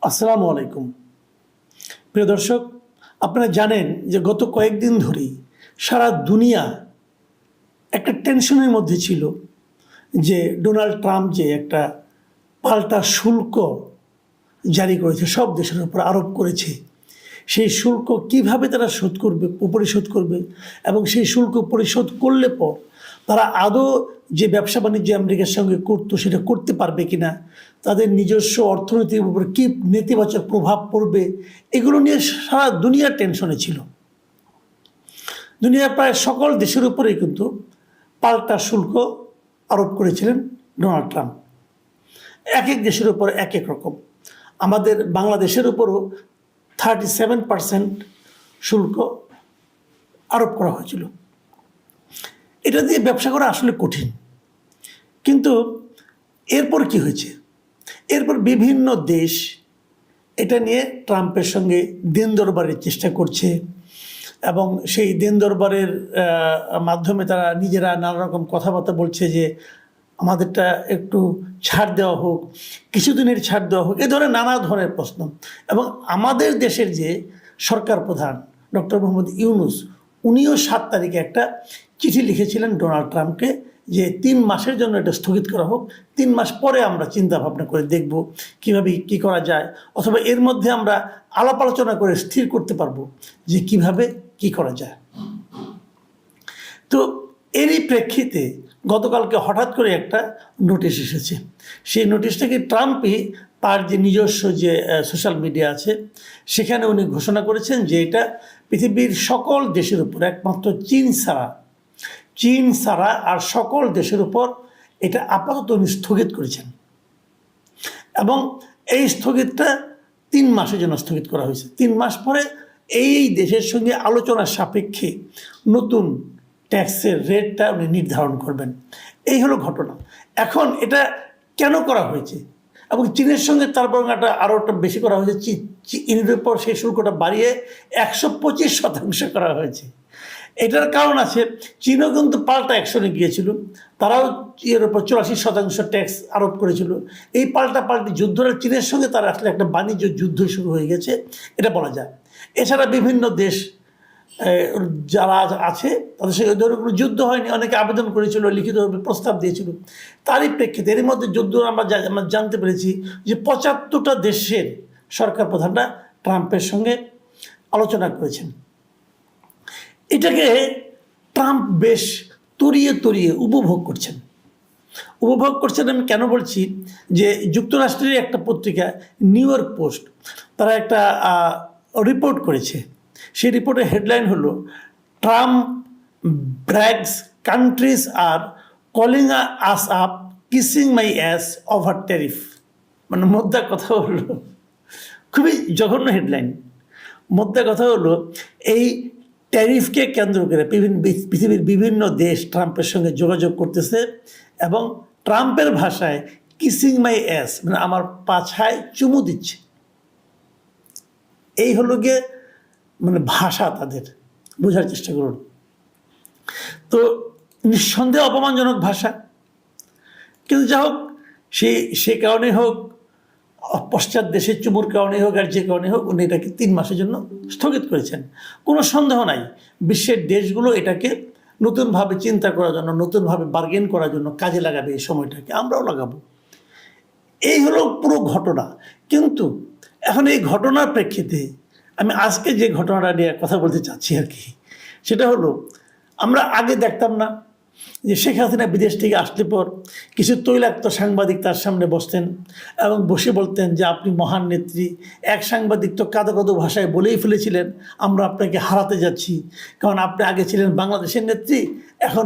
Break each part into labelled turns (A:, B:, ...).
A: আসসালামু আলাইকুম। প্রিয় দর্শক, আপনারা জানেন যে গত কয়েকদিন ধরেই সারা দুনিয়া একটা টেনশনের মধ্যে ছিল যে ডোনাল্ড ট্রাম্প যে একটা পাল্টা শুল্ক জারি করেছে, সব দেশের উপর আরোপ করেছে। সেই শুল্ক কিভাবে তারা পরিশোধ করবে এবং সেই শুল্ক পরিশোধ করলে পর তারা আদৌ যে ব্যবসা বাণিজ্য আমেরিকার সঙ্গে করতো সেটা করতে পারবে কিনা, তাদের নিজস্ব অর্থনীতির উপর কী নেতিবাচক প্রভাব পড়বে, এগুলো নিয়ে সারা দুনিয়ার টেনশনে ছিল। দুনিয়ার প্রায় সকল দেশের উপরেই কিন্তু পাল্টা শুল্ক আরোপ করেছিলেন ডোনাল্ড ট্রাম্প। এক এক দেশের উপর এক এক রকম। আমাদের বাংলাদেশের উপরও 37% শুল্ক আরোপ করা হয়েছিল। এটা দিয়ে ব্যবসা করা আসলে কঠিন, কিন্তু এরপর কি হয়েছে? এরপর বিভিন্ন দেশ এটা নিয়ে ট্রাম্পের সঙ্গে দিন দরবারের চেষ্টা করছে এবং সেই দিন দরবারের মাধ্যমে তারা নিজেরা নানা রকম কথাবার্তা বলছে যে আমাদেরটা একটু ছাড় দেওয়া হোক, কিছুদিনের ছাড় দেওয়া হোক, এ ধরনের নানা ধরনের প্রশ্ন। এবং আমাদের দেশের যে সরকার প্রধান ডক্টর মোহাম্মদ ইউনূস, উনিও 7 তারিখে একটা চিঠি লিখেছিলেন ডোনাল্ড ট্রাম্পকে যে 3 মাসের জন্য এটা স্থগিত করা হোক, 3 মাস পরে আমরা চিন্তা ভাবনা করে দেখব কীভাবে কী করা যায়, অথবা এর মধ্যে আমরা আলাপ আলোচনা করে স্থির করতে পারবো যে কিভাবে কি করা যায়। তো এরই প্রেক্ষিতে গতকালকে হঠাৎ করে একটা নোটিশ এসেছে। সেই নোটিশটাকে ট্রাম্পই তার যে নিজস্ব যে সোশ্যাল মিডিয়া আছে সেখানে উনি ঘোষণা করেছেন যে এটা পৃথিবীর সকল দেশের উপর, একমাত্র চীন ছাড়া আর সকল দেশের উপর এটা আপাতত উনি স্থগিত করেছেন। এবং এই স্থগিতটা 3 মাসের জন্য স্থগিত করা হয়েছে। 3 মাস পরে এই দেশের সঙ্গে আলোচনার সাপেক্ষে নতুন ট্যাক্সের রেটটা উনি নির্ধারণ করবেন। এই হলো ঘটনা। এখন এটা কেন করা হয়েছে এবং চীনের সঙ্গে তারপর আরও একটা বেশি করা হয়েছে, চীনের উপর সেই শুল্কটা বাড়িয়ে 125% করা হয়েছে। এটার কারণ আছে, চীনও কিন্তু পাল্টা অ্যাকশনে গিয়েছিল, তারাও এর উপর 84% ট্যাক্স আরোপ করেছিল। এই পাল্টি যুদ্ধটা চীনের সঙ্গে তার আসলে একটা বাণিজ্য যুদ্ধ শুরু হয়ে গেছে, এটা বলা যায়। এছাড়া বিভিন্ন দেশ যারা আছে তাদের সঙ্গে ধরো কোনো যুদ্ধ হয়নি, অনেকে আবেদন করেছিল, লিখিতভাবে প্রস্তাব দিয়েছিল। তারই প্রেক্ষিতে এর মধ্যে যুদ্ধ আমরা জানতে পেরেছি যে 75টা দেশের সরকার প্রধানরা ট্রাম্পের সঙ্গে আলোচনা করেছেন। এটাকে ট্রাম্প বেশ তরিয়ে উপভোগ করছেন। আমি কেন বলছি যে যুক্তরাষ্ট্রের একটা পত্রিকা নিউ ইয়র্ক পোস্ট, তারা একটা রিপোর্ট করেছে। সেই রিপোর্টের হেডলাইন হলো Trump brags countries are calling us up kissing my ass over tariff. মানে মোদ্দা কথা হলো, খুবই জঘন্য হেডলাইন। মোদ্দা কথা হলো এই ট্যারিফকে কেন্দ্র করে পৃথিবীর বিভিন্ন দেশ ট্রাম্পের সঙ্গে যোগাযোগ করতেছে এবং ট্রাম্পের ভাষায় কিসিং মাই অ্যাস মানে আমার পাছায় চুমু দিচ্ছে। এই হলো গিয়ে মানে ভাষা, তাদের বোঝার চেষ্টা করুন। তো নিঃসন্দেহে অপমানজনক ভাষা, কিন্তু যা হোক সে কারণে হোক, পশ্চাৎ দেশের চুমুর কারণে হোক আর যে কারণে হোক, উনি এটাকে 3 মাসের জন্য স্থগিত করেছেন। কোনো সন্দেহ নাই বিশ্বের দেশগুলো এটাকে নতুনভাবে চিন্তা করার জন্য, নতুনভাবে বার্গেন করার জন্য কাজে লাগাবে। এই সময়টাকে আমরাও লাগাবো। এই হলো পুরো ঘটনা। কিন্তু এখন এই ঘটনার প্রেক্ষিতে আমি আজকে যে ঘটনাটা নিয়ে কথা বলতে চাচ্ছি আর কি, সেটা হলো আমরা আগে দেখতাম না যে শেখ হাসিনা বিদেশ থেকে আসলে পর কিছু তৈলাক্ত সাংবাদিক তার সামনে বসতেন এবং বসে বলতেন যে আপনি মহান নেত্রী। এক সাংবাদিক তো কাদো ভাষায় বলেই ফেলেছিলেন আমরা আপনাকে হারাতে যাচ্ছি, কারণ আপনি আগে ছিলেন বাংলাদেশের নেত্রী, এখন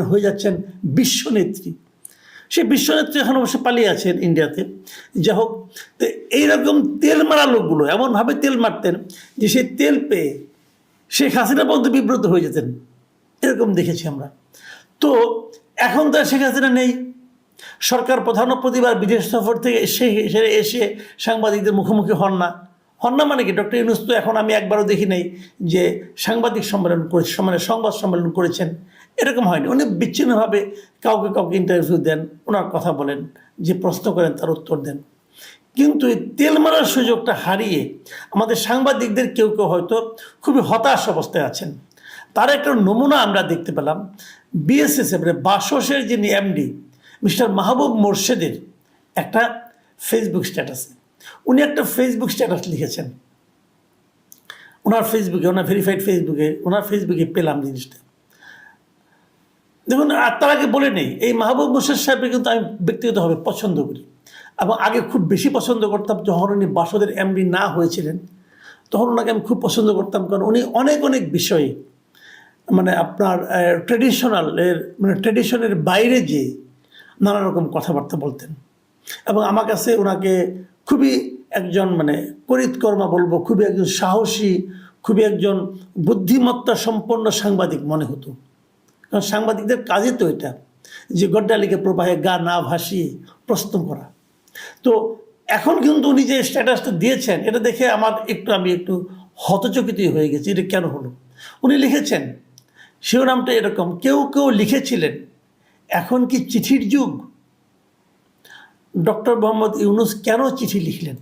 A: হয়ে যাচ্ছেন বিশ্ব নেত্রী। সেই বিশ্বনেত্রী এখন অবশ্য পালিয়ে আছেন ইন্ডিয়াতে। যা হোক, তো এইরকম তেল মারা লোকগুলো এমনভাবে তেল মারতেন যে সেই তেল পেয়ে শেখ হাসিনা পর্যন্ত বিব্রত হয়ে যেতেন, এরকম দেখেছি আমরা। তো এখন তো শেখ হাসিনা নেই, সরকার প্রধান প্রতিবার বিদেশ সফর থেকে এসে সাংবাদিকদের মুখোমুখি হন না মানে কি? ডক্টর ইউনূস তো এখন আমি একবারও দেখি নাই যে সাংবাদিক সম্মেলন করেছে, সংবাদ সম্মেলন করেছেন, এরকম হয়নি। উনি বিচ্ছিন্নভাবে কাউকে ইন্টারভিউ দেন, ওনার কথা বলেন, যে প্রশ্ন করেন তার উত্তর দেন। কিন্তু এই তেল মারার সুযোগটা হারিয়ে আমাদের সাংবাদিকদের কেউ কেউ হয়তো খুবই হতাশ অবস্থায় আছেন। তার একটা নমুনা আমরা দেখতে পেলাম বিএসএসএফ বাসসের যিনি এমডি মিস্টার মাহবুব মোর্শেদের একটা ফেসবুক স্ট্যাটাসে উনি একটা ফেসবুক স্ট্যাটাস লিখেছেন। ওনার ফেসবুকে, ওনার ভেরিফাইড ফেসবুকে, ওনার ফেসবুকে পেলাম জিনিসটা। দেখুন, আর তার আগে বলে নেই, এই মাহবুব মোর্শেদ সাহেবকে কিন্তু আমি ব্যক্তিগতভাবে পছন্দ করি এবং আগে খুব বেশি পছন্দ করতাম। যখন উনি বাসদের এমডি না হয়েছিলেন তখন ওনাকে আমি খুব পছন্দ করতাম, কারণ উনি অনেক অনেক বিষয়ে মানে আপনার ট্রেডিশনের বাইরে যে নানা রকম কথাবার্তা বলতেন এবং আমার কাছে ওনাকে খুবই একজন করিতকর্মা বলবো, খুবই একজন সাহসী, খুবই একজন বুদ্ধিমত্তা সম্পন্ন সাংবাদিক মনে হতো। কারণ সাংবাদিকদের কাজই তো এটা, যে গড্ডালিকে প্রবাহে গা না ভাসিয়ে প্রশ্ন করা। তো এখন কিন্তু উনি যে স্ট্যাটাসটা দিয়েছেন এটা দেখে আমি একটু হতচকিতই হয়ে গেছি। এটা কেন হলো? উনি লিখেছেন, শিরোনামটা এরকম, কেউ কেউ লিখেছিলেন এখন কি চিঠির যুগ? ডক্টর মোহাম্মদ ইউনূস কেন চিঠি লিখলেন?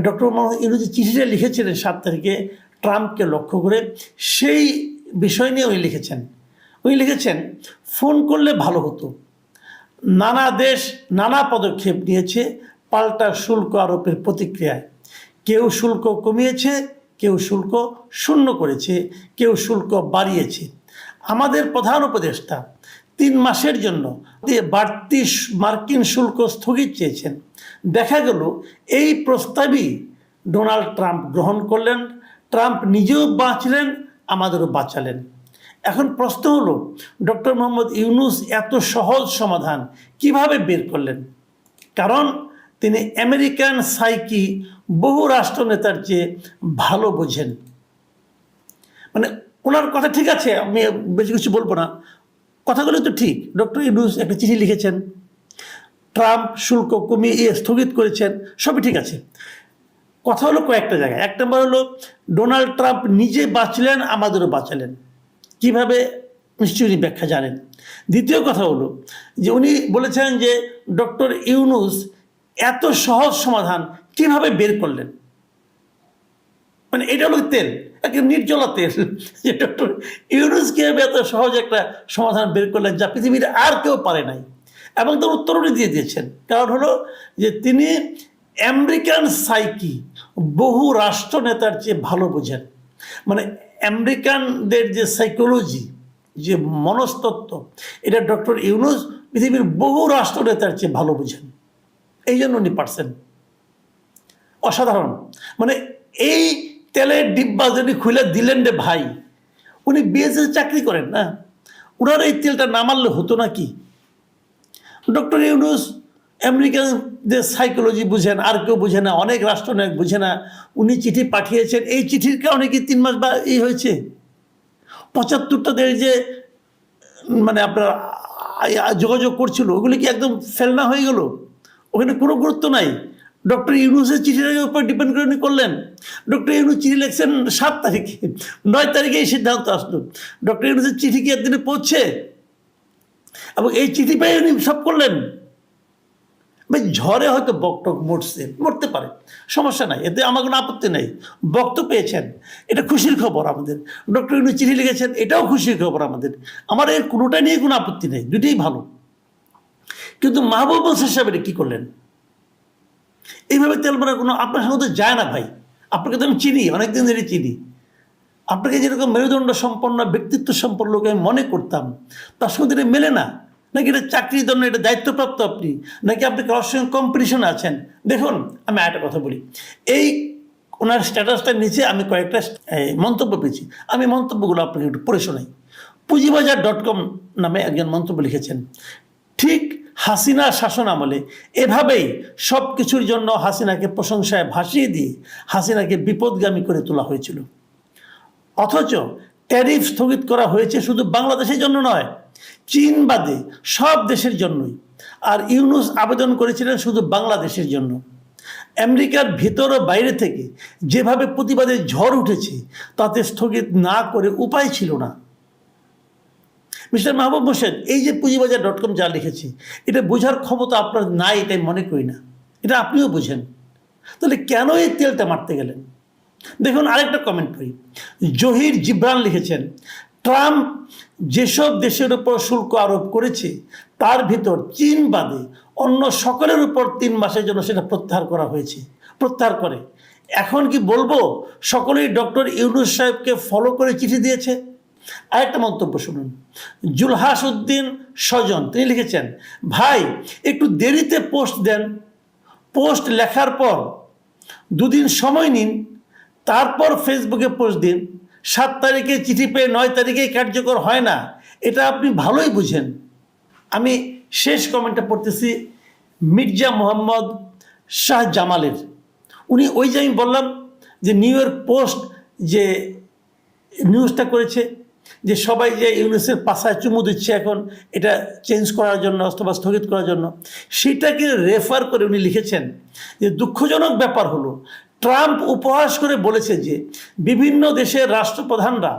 A: ডক্টর মোহাম্মদ ইউনূস যে চিঠিটা লিখেছিলেন 7 তারিখে ট্রাম্পকে লক্ষ্য করে, সেই বিষয় নিয়ে উনি লিখেছেন ফোন করলে ভালো হতো। নানা দেশ নানা পদক্ষেপ নিয়েছে পাল্টা শুল্ক আরোপের প্রতিক্রিয়ায়। কেউ শুল্ক কমিয়েছে, কেউ শুল্ক শূন্য করেছে, কেউ শুল্ক বাড়িয়েছে। আমাদের প্রধান উপদেষ্টা 3 মাসের জন্য বাড়তি মার্কিন শুল্ক স্থগিত চেয়েছেন। দেখা গেল এই প্রস্তাবই ডোনাল্ড ট্রাম্প গ্রহণ করলেন। ট্রাম্প নিজেও বাঁচলেন, আমাদেরও বাঁচালেন। এখন প্রশ্ন হলো, ডক্টর মোহাম্মদ ইউনূস এত সহজ সমাধান কিভাবে বের করলেন? কারণ তিনি আমেরিকান সাইকি বহু রাষ্ট্রনেতার চেয়ে ভালো বোঝেন। ওনার কথা ঠিক আছে, আমি বেশি কিছু বলবো না, কথাগুলো তো ঠিক। ডক্টর ইউনূস একটা চিঠি লিখেছেন, ট্রাম্প শুল্ক কমিয়ে স্থগিত করেছেন, সবই ঠিক আছে। কথা হলো কয়েকটা জায়গায়। 1 নম্বর হলো, ডোনাল্ড ট্রাম্প নিজে বাঁচলেন, আমাদেরও বাঁচালেন। কিভাবে? নিশ্চয়ই উনি ব্যাখ্যা জানেন। দ্বিতীয় কথা হলো যে উনি বলেছেন যে ডক্টর ইউনূস এত সহজ সমাধান কিভাবে বের করলেন। এটা হলো তেল, একটা নির্জলা তেল, যে ডক্টর ইউনূস কিভাবে এত সহজ একটা সমাধান বের করলেন যা পৃথিবীর আর কেউ পারে নাই। এবং তার উত্তর উনি দিয়ে দিয়েছেন। কারণ হলো যে তিনি আমেরিকান সাইকি বহু রাষ্ট্রনেতার চেয়ে ভালো বোঝেন। আমেরিকানদের যে সাইকোলজি, যে মনস্তত্ত্ব, এটা ডক্টর ইউনূস পৃথিবীর বহু রাষ্ট্রনেতার চেয়ে ভালো বোঝেন। এই জন্য উনি পারছেন। অসাধারণ। এই তেলের ডিব্বা যদি খুলে দিলেন রে ভাই, উনি বিএসএস চাকরি করেন না, ওনার এই তেলটা না মারলে হতো না কি? ডক্টর ইউনূস আমেরিকানদের সাইকোলজি বুঝেন, আর কেউ বুঝে না, অনেক রাষ্ট্রনায়ক বুঝে না। উনি চিঠি পাঠিয়েছেন, এই চিঠির কারণে কি 3 মাস বা এই হয়েছে? 75টা দেশ যে আপনার যোগাযোগ করছিল, ওগুলি কি একদম ফেলনা হয়ে গেল? ওখানে কোনো গুরুত্ব নাই। ডক্টর ইউনূসের চিঠির উপর ডিপেন্ড করে উনি করলেন। ডক্টর ইউনূস চিঠি লিখছেন 7 তারিখে, 9 তারিখে এই সিদ্ধান্ত আসলো। ডক্টর ইউনূসের চিঠি কি একদিনে পৌঁছে? এবং এই চিঠি পেয়ে উনি সব করলেন। ঝড়ে হয়তো বকটক মরতে পারে, সমস্যা নাই, এতে আমার কোনো আপত্তি নেই। বক তো পেয়েছেন, এটা খুশির খবর আমাদের। ডক্টর ইউনূস চিঠি লিখেছেন, এটাও খুশির খবর আমাদের। আমার এর কোনোটা নিয়ে কোনো আপত্তি নেই, দুটোই ভালো। কিন্তু মাহবুব মোর্শেদ সাহেব এটা কী করলেন? এইভাবে তেল মারা কোনো আপনার সঙ্গে তো যায় না ভাই। আপনাকে তো আমি চিনি, অনেকদিন ধরে চিনি। আপনাকে যেরকম মেরুদণ্ড সম্পন্ন, ব্যক্তিত্ব সম্পন্ন লোক আমি মনে করতাম, তার সঙ্গে এটা মেলে না। নাকি এটা চাকরির জন্য, এটা দায়িত্বপ্রাপ্ত আপনি, নাকি আপনি কারোর সঙ্গে কম্পিটিশনে আছেন? দেখুন, আমি একটা কথা বলি, এই ওনার স্ট্যাটাসটার নিচে আমি কয়েকটা মন্তব্য পেয়েছি। আমি মন্তব্যগুলো আপনাকে একটু পড়ে শোনাই। পুঁজিবাজার.com নামে একজন মন্তব্য লিখেছেন, ঠিক হাসিনা শাসন আমলে এভাবেই সব কিছুর জন্য হাসিনাকে প্রশংসায় ভাসিয়ে দিয়ে হাসিনাকে বিপদগামী করে তোলা হয়েছিল। অথচ ট্যারিফ স্থগিত করা হয়েছে শুধু বাংলাদেশের জন্য নয়, চীন বাদে সব দেশের জন্যই। আর ইউনূস আবেদন করেছিলেন শুধু বাংলাদেশের জন্য। আমেরিকার ভিতর ও বাইরে থেকে যেভাবে প্রতিবাদের ঝড় উঠেছে, তাতে স্থগিত না করে উপায় ছিল না। মিস্টার মাহবুব মোর্শেদ, এই যে পুঁজিবাজার.com যা লিখেছি, এটা বোঝার ক্ষমতা আপনার নাই, এটাই মনে করি না। এটা আপনিও বোঝেন। তাহলে কেন এই তেলটা মারতে গেলেন? দেখুন আরেকটা কমেন্ট করি। জহির জিব্রান লিখেছেন, ট্রাম্প যেসব দেশের উপর শুল্ক আরোপ করেছে তার ভিতর চীন বাদে অন্য সকলের উপর 3 মাসের জন্য সেটা প্রত্যাহার করে। এখন কি বলবো সকলেই ডক্টর ইউনূস সাহেবকে ফলো করে চিঠি দিয়েছে? আরেকটা মন্তব্য শুনুন। জুলহাস উদ্দিন স্বজন তিনি লিখেছেন, ভাই একটু দেরিতে পোস্ট দেন, পোস্ট লেখার পর 2 দিন সময় নিন, তারপর ফেসবুকে পোস্ট দিন। 7 তারিখে চিঠি পেয়ে 9 তারিখেই কার্যকর হয় না, এটা আপনি ভালোই বুঝেন। আমি শেষ কমেন্টটা পড়তেছি মির্জা মোহাম্মদ শাহ জামালের। উনি ওই যে আমি বললাম যে নিউ ইয়র্ক পোস্ট যে নিউজটা করেছে যে সবাই যে ইউনূসের পাশায় চুমু দিচ্ছে এখন এটা চেঞ্জ করার জন্য অথবা স্থগিত করার জন্য, সেটাকে রেফার করে উনি লিখেছেন যে দুঃখজনক ব্যাপার হলো ট্রাম্প উপহাস করে বলেছে যে বিভিন্ন দেশের রাষ্ট্রপ্রধানরা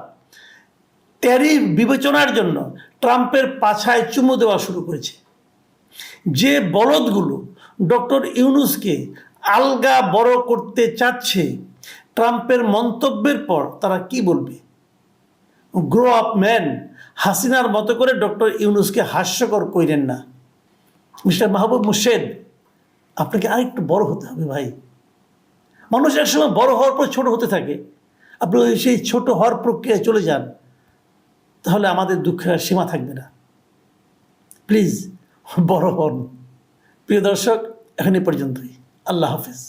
A: ট্যারিফ বিবেচনার জন্য ট্রাম্পের পাছায় চুমু দেওয়া শুরু করেছে। যে বলদগুলো ডক্টর ইউনূসকে আলগা বড় করতে চাচ্ছে, ট্রাম্পের মন্তব্যের পর তারা কি বলবে? গ্রো আপ ম্যান, হাসিনার মতো করে ডক্টর ইউনূসকে হাস্যকর কইরেন না। মিস্টার মাহবুব মুর্শেদ, আপনাকে আরেকটু বড় হতে হবে ভাই। মানুষ এক সময় বড় হওয়ার পর ছোট হতে থাকে, আপনি সেই ছোট হওয়ার প্রক্রিয়ায় চলে যান, তাহলে আমাদের দুঃখের আর সীমা থাকবে না। প্লিজ বড় হন। প্রিয় দর্শক, এখন এই পর্যন্তই। আল্লাহ হাফেজ।